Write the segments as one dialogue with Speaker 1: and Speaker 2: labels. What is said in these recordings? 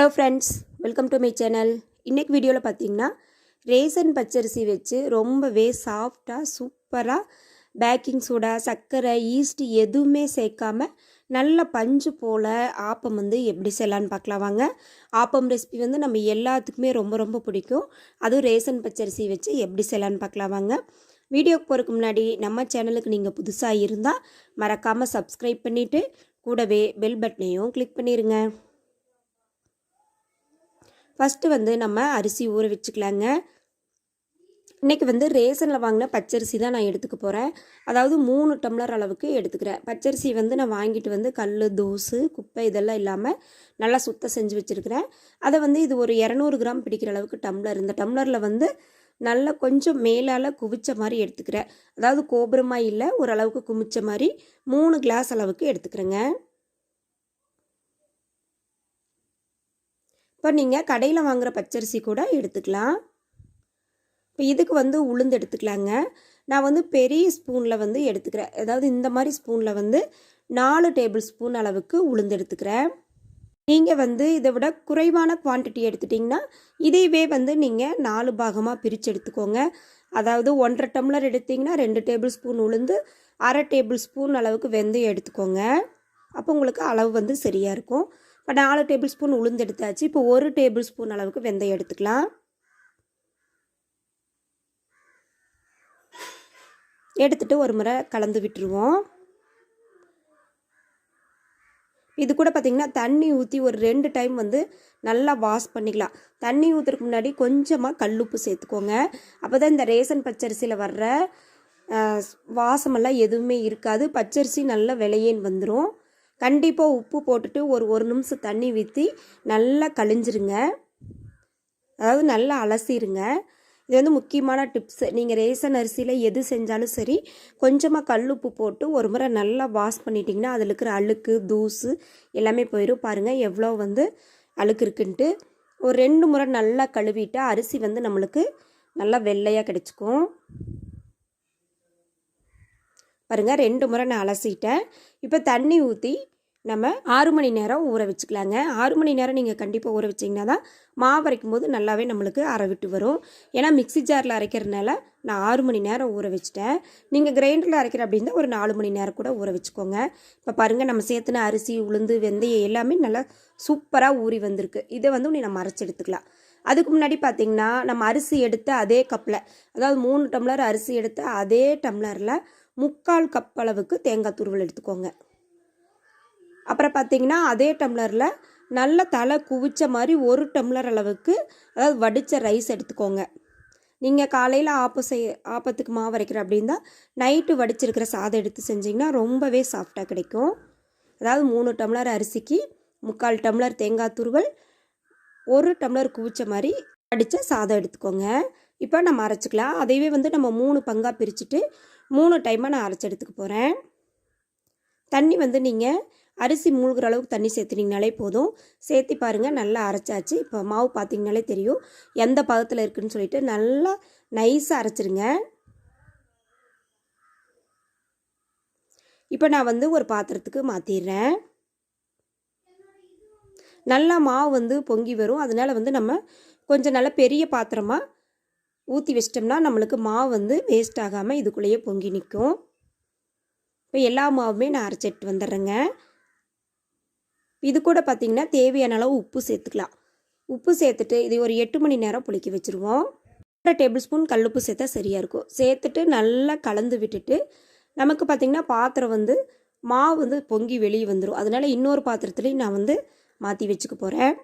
Speaker 1: Hello friends, welcome to my channel. இன்றைக்கி வீடியோவில் பார்த்தீங்கன்னா ரேசன் பச்சரிசி வச்சு ரொம்பவே சாஃப்டாக சூப்பராக பேக்கிங் சோடா, சர்க்கரை, ஈஸ்ட் எதுவுமே சேர்க்காம நல்ல பஞ்சு போல் ஆப்பம் எப்படி செய்யலான்னு பார்க்கலாம் வாங்க. ஆப்பம் ரெசிபி நம்ம எல்லாத்துக்குமே ரொம்ப ரொம்ப பிடிக்கும். அதுவும் ரேசன் பச்சரிசி வச்சு எப்படி செய்யலான்னு பார்க்கலாம் வாங்க. வீடியோக்கு போகிறதுக்கு முன்னாடி நம்ம சேனலுக்கு நீங்கள் புதுசாக இருந்தால் மறக்காமல் சப்ஸ்கிரைப் பண்ணிவிட்டு கூடவே பெல் பட்டனையும் கிளிக் பண்ணிடுங்க. ஃபஸ்ட்டு நம்ம அரிசி ஊற வச்சுக்கலாங்க. இன்றைக்கி ரேசனில் வாங்கின பச்சரிசி தான் நான் எடுத்துக்க போகிறேன். அதாவது 3 டம்ளர் அளவுக்கு எடுத்துக்கிறேன். பச்சரிசி நான் வாங்கிட்டு கல், தூசு, குப்பை இதெல்லாம் இல்லாமல் நல்லா சுத்தம் செஞ்சு வச்சுருக்கிறேன். அதை இது ஒரு 200 கிராம் பிடிக்கிற அளவுக்கு டம்ளர். இந்த டம்ளரில் நல்லா கொஞ்சம் மேலால் குவிச்ச மாதிரி எடுத்துக்கிறேன். அதாவது கோபுரமாக இல்லை, ஓரளவுக்கு குமிச்ச மாதிரி 3 கிளாஸ் அளவுக்கு எடுத்துக்கிறேங்க. இப்போ நீங்கள் கடையில் வாங்குகிற பச்சரிசி கூட எடுத்துக்கலாம். இப்போ இதுக்கு உளுந்து எடுத்துக்கலாங்க. நான் பெரிய ஸ்பூனில் எடுத்துக்கிறேன். அதாவது இந்த மாதிரி ஸ்பூனில் 4 டேபிள் ஸ்பூன் அளவுக்கு உளுந்து எடுத்துக்கிறேன். நீங்கள் இதை விட குறைவான குவான்டிட்டி எடுத்துட்டிங்கன்னா இதையவே நீங்கள் 4 பாகமாக பிரித்து எடுத்துக்கோங்க. அதாவது 1.5 டம்ளர் எடுத்திங்கன்னா 2 டேபிள் ஸ்பூன் உளுந்து, 1/2 டேபிள் ஸ்பூன் அளவுக்கு வெந்தயம் எடுத்துக்கோங்க. அப்போ உங்களுக்கு அளவு சரியாக இருக்கும். இப்போ 4 டேபிள் ஸ்பூன் உளுந்து எடுத்தாச்சு. இப்போ 1 டேபிள் ஸ்பூன் அளவுக்கு வெந்தயம் எடுத்துக்கலாம். எடுத்துகிட்டு ஒரு முறை கலந்து விட்டுருவோம். இது கூட பார்த்திங்கன்னா தண்ணி ஊற்றி ஒரு 2 டைம் நல்லா வாஷ் பண்ணிக்கலாம். தண்ணி ஊற்றுறதுக்கு முன்னாடி கொஞ்சமாக கல்லுப்பு சேர்த்துக்கோங்க. அப்போ தான் இந்த ரேசன் பச்சரிசியில் வர்ற வாசமெல்லாம் எதுவுமே இருக்காது. பச்சரிசி நல்லா விளையேன்னு வந்துடும். கண்டிப்பாக உப்பு போட்டுட்டு ஒரு நிமிஷம் தண்ணி ஊற்றி நல்லா கழிஞ்சிருங்க. அதாவது நல்லா அலசிடுங்க. இது முக்கியமான டிப்ஸு. நீங்கள் ரேசன் அரிசியில் எது செஞ்சாலும் சரி, கொஞ்சமாக கல்லுப்பு போட்டு ஒரு முறை நல்லா வாஷ் பண்ணிட்டிங்கன்னா அதில் இருக்கிற அழுக்கு, தூசு எல்லாமே போயிடும். பாருங்கள் எவ்வளோ அழுக்கு இருக்குன்ட்டு. ஒரு 2 முறை நல்லா கழுவிட்டு அரிசி நம்மளுக்கு நல்லா வெள்ளையாக கிடச்சிக்கும். பாருங்கள் 2 முறை நான் அலசிட்டேன். இப்போ தண்ணி ஊற்றி நம்ம 6 மணி நேரம் ஊற வச்சுக்கலாங்க. 6 மணி நேரம் நீங்கள் கண்டிப்பாக ஊற வச்சிங்கன்னா தான் மாவு அரைக்கும் போது நல்லாவே நம்மளுக்கு அரைவிட்டு வரும். ஏன்னா மிக்ஸி ஜாரில் அரைக்கிறதுனால நான் 6 மணி நேரம் ஊற வச்சுட்டேன். நீங்கள் கிரைண்டரில் அரைக்கிற அப்படின்னா ஒரு 4 மணி நேரம் கூட ஊற வச்சுக்கோங்க. இப்போ பாருங்கள் நம்ம சேர்த்துன அரிசி, உளுந்து, வெந்தயம் எல்லாமே நல்லா சூப்பராக ஊறி வந்திருக்கு. இதை நம்ம அரைச்சி எடுத்துக்கலாம். அதுக்கு முன்னாடி பார்த்திங்கன்னா நம்ம அரிசி எடுத்த அதே கப்பில், அதாவது 3 டம்ளர் அரிசி எடுத்த அதே டம்ளரில் 3/4 கப் அளவுக்கு தேங்காய் துருவல் எடுத்துக்கோங்க. அப்புறம் பார்த்திங்கன்னா அதே டம்ளரில் நல்ல தலை குவிச்ச மாதிரி 1 டம்ளர் அளவுக்கு, அதாவது வடித்த ரைஸ் எடுத்துக்கோங்க. நீங்கள் காலையில் ஆப்பத்துக்கு மாவு அரைக்கிற அப்படின்னா நைட்டு வடிச்சிருக்கிற சாதம் எடுத்து செஞ்சிங்கன்னா ரொம்பவே சாஃப்டாக கிடைக்கும். அதாவது 3 டம்ளர் அரிசிக்கு 3/4 டம்ளர் தேங்காய் துருவல், 1 டம்ளர் குவிச்ச மாதிரி வடித்த சாதம் எடுத்துக்கோங்க. இப்போ நம்ம அரைச்சிக்கலாம். அதையவே நம்ம 3 பங்காக பிரிச்சுட்டு 3 டைமாக நான் அரைச்சி எடுத்துக்க போகிறேன். தண்ணி நீங்கள் அரிசி மூழ்கிற அளவுக்கு தண்ணி சேர்த்துனீங்கனாலே போதும். சேர்த்து பாருங்கள் நல்லா அரைச்சாச்சு. இப்போ மாவு பார்த்திங்கனாலே தெரியும் எந்த பதத்தில் இருக்குதுன்னு சொல்லிட்டு நல்லா நைஸாக அரைச்சிருங்க. இப்போ நான் ஒரு பாத்திரத்துக்கு மாற்றிடுறேன். நல்லா மாவு பொங்கி வரும். அதனால் நம்ம கொஞ்சம் நல்லா பெரிய பாத்திரமாக ஊற்றி வச்சிட்டோம்னா நம்மளுக்கு மாவு வேஸ்ட் ஆகாமல் இதுக்குள்ளேயே பொங்கி நிற்கும். இப்போ எல்லா மாவுமே நான் அரைச்சிட்டு வந்துடுறேங்க. இது கூட பார்த்திங்கன்னா தேவையான அளவு உப்பு சேர்த்துக்கலாம். உப்பு சேர்த்துட்டு இது ஒரு 8 மணி நேரம் புளிக்க வச்சுருவோம். 1 டேபிள் ஸ்பூன் கல்லுப்பு சேர்த்தா சரியாக இருக்கும். சேர்த்துட்டு நல்லா கலந்து விட்டுட்டு நமக்கு பார்த்திங்கன்னா பாத்திரம் மாவு பொங்கி வெளியே வந்துடும். அதனால் இன்னொரு பாத்திரத்துலேயும் நான் மாற்றி வச்சுக்க போகிறேன்.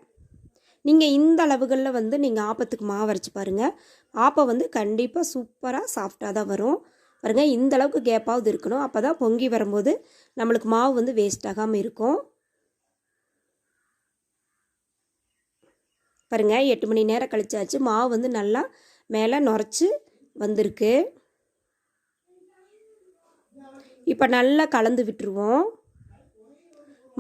Speaker 1: நீங்கள் இந்த அளவுகளில் நீங்கள் ஆப்பத்துக்கு மாவு அரைச்சி பாருங்கள். ஆப்பம் கண்டிப்பாக சூப்பராக சாஃப்டாக தான் வரும். பாருங்கள் இந்த அளவுக்கு கேப்பாவது இருக்கணும். அப்போ தான் பொங்கி வரும்போது நம்மளுக்கு மாவு வேஸ்ட் ஆகாமல் இருக்கும். பாருங்கள் 8 மணி நேரம் கழிச்சாச்சு. மாவு நல்லா மேலே நுரைச்சி வந்திருக்கு. இப்போ நல்லா கலந்து விட்டுருவோம்.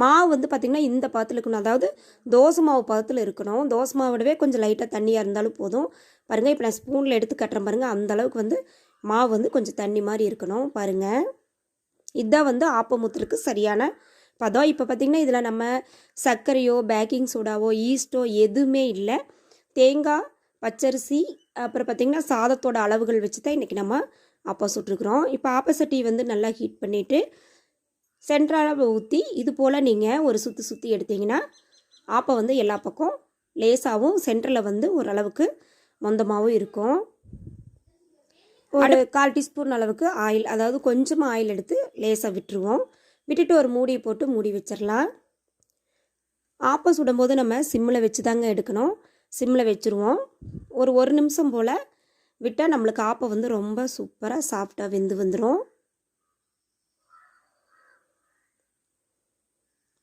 Speaker 1: மாவு பார்த்திங்கன்னா இந்த பதத்தில் இருக்கணும். அதாவது தோசை மாவு பதத்தில் இருக்கணும். தோசை மாவோடவே கொஞ்சம் லைட்டாக தண்ணியாக இருந்தாலும் போதும். பாருங்கள் இப்போ நான் ஸ்பூனில் எடுத்து கட்டுறேன் பாருங்கள். அந்தளவுக்கு மாவு கொஞ்சம் தண்ணி மாதிரி இருக்கணும். பாருங்கள் இதுதான் ஆப்பம் ஊற்றுறதுக்கு சரியான பதம். இப்போ பார்த்திங்கன்னா இதில் நம்ம சர்க்கரையோ பேக்கிங் சோடாவோ ஈஸ்ட்டோ எதுவுமே இல்லை. தேங்காய், பச்சரிசி, அப்புறம் பார்த்திங்கன்னா சாதத்தோட அளவுகள் வச்சு தான் இன்றைக்கி நம்ம ஆப்பம் சுட்டுருக்குறோம். இப்போ ஆப்பசட்டி வந்து நல்லா ஹீட் பண்ணிவிட்டு சென்ட்ரால் ஊற்றி இது போல் நீங்கள் ஒரு சுற்றி எடுத்திங்கன்னா ஆப்பம் வந்து எல்லா பக்கம் லேசாகவும் சென்டரில் வந்து ஓரளவுக்கு மொந்தமாகவும் இருக்கும். ஒரு 1/4 டீஸ்பூன் அளவுக்கு ஆயில், அதாவது கொஞ்சமாக ஆயில் எடுத்து லேசாக விட்டுருவோம். விட்டுட்டு ஒரு மூடியை போட்டு மூடி வச்சிடலாம். ஆப்பம் சுடும்போது நம்ம சிம்மில் வச்சு தாங்க எடுக்கணும். சிம்மில் வச்சுருவோம். ஒரு நிமிஷம் போல் விட்டால் நம்மளுக்கு ஆப்பம் வந்து ரொம்ப சூப்பராக சாஃப்டாக வெந்து வந்துடும்.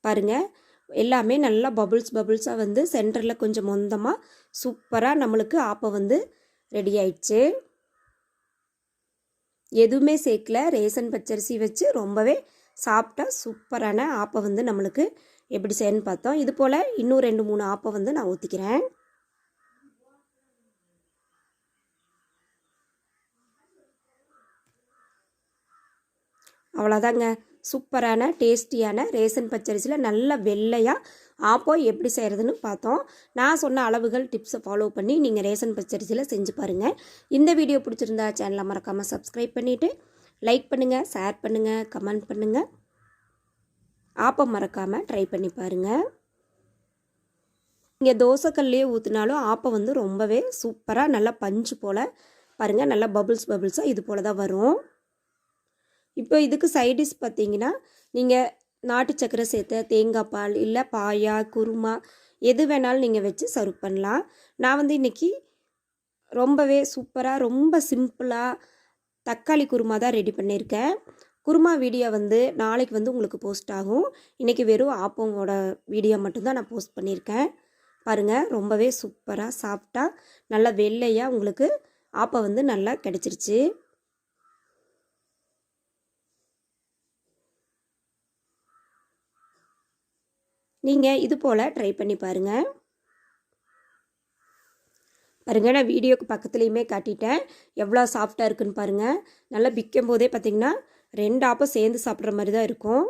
Speaker 1: பாருங்கள், எல்லாமே நல்லா பபுள்ஸாக வந்து சென்டரில் கொஞ்சம் மொந்தமாக சூப்பராக நம்மளுக்கு ஆப்பம் வந்து ரெடி ஆயிடுச்சு. எதுவுமே சேர்க்கல, ரேசன் பச்சரிசி வச்சு ரொம்பவே சாப்பிட்டா சூப்பரான ஆப்பம் வந்து நம்மளுக்கு எப்படி செய்யணும்னு பார்த்தோம். இது போல் இன்னும் 2-3 ஆப்பம் வந்து நான் ஊற்றிக்கிறேன். அவ்வளோதாங்க, சூப்பரான டேஸ்டியான ரேசன் பச்சரிசியில் நல்ல வெள்ளையாக ஆப்பம் எப்படி செய்கிறதுன்னு பார்த்தோம். நான் சொன்ன அளவுகள் டிப்ஸை ஃபாலோ பண்ணி நீங்கள் ரேசன் பச்சரிசியில் செஞ்சு பாருங்கள். இந்த வீடியோ பிடிச்சிருந்தா சேனலை மறக்காமல் சப்ஸ்கிரைப் பண்ணிவிட்டு லைக் பண்ணுங்கள், ஷேர் பண்ணுங்கள், கமெண்ட் பண்ணுங்கள். ஆப்பம் மறக்காமல் ட்ரை பண்ணி பாருங்கள். இங்கே தோசைக்கல்லையே ஊற்றினாலும் ஆப்பம் வந்து ரொம்பவே சூப்பராக நல்லா பஞ்சு போல் பாருங்கள், நல்லா பபுள்ஸாக இது போல் தான் வரும். இப்போ இதுக்கு சைடிஷ் பார்த்தீங்கன்னா நீங்கள் நாட்டு சக்கரை சேர்த்த தேங்காய் பால், இல்லை பாயா, குருமா எது வேணாலும் நீங்கள் வச்சு சர்வ் பண்ணலாம். நான் வந்து இன்றைக்கி ரொம்பவே சூப்பராக ரொம்ப சிம்பிளாக தக்காளி குருமா தான் ரெடி பண்ணியிருக்கேன். குருமா வீடியோ வந்து நாளைக்கு வந்து உங்களுக்கு போஸ்ட் ஆகும். இன்றைக்கி வெறும் ஆப்பங்களோட வீடியோ மட்டும்தான் நான் போஸ்ட் பண்ணியிருக்கேன். பாருங்கள், ரொம்பவே சூப்பராக சாஃப்டாக நல்லா வெள்ளையாக உங்களுக்கு ஆப்பம் வந்து நல்லா கிடச்சிருச்சு. நீங்கள் இது போல் ட்ரை பண்ணி பாருங்கள். பாருங்கள், நான் வீடியோக்கு பக்கத்துலேயுமே காட்டிட்டேன் எவ்வளோ சாஃப்டாக இருக்குன்னு பாருங்கள். நல்லா விற்கும் போதே பார்த்திங்கன்னா 2 ஆப்பம் சேர்ந்து சாப்பிட்ற மாதிரி தான் இருக்கும்.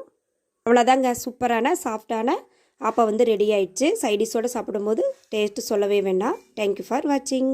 Speaker 1: அவ்வளோதாங்க, சூப்பரான சாஃப்டான ஆப்பம் வந்து ரெடி ஆயிடுச்சு. சைடிஷோடு சாப்பிடும்போது டேஸ்ட்டு சொல்லவே வேண்டாம். தேங்க்யூ ஃபார் வாட்சிங்.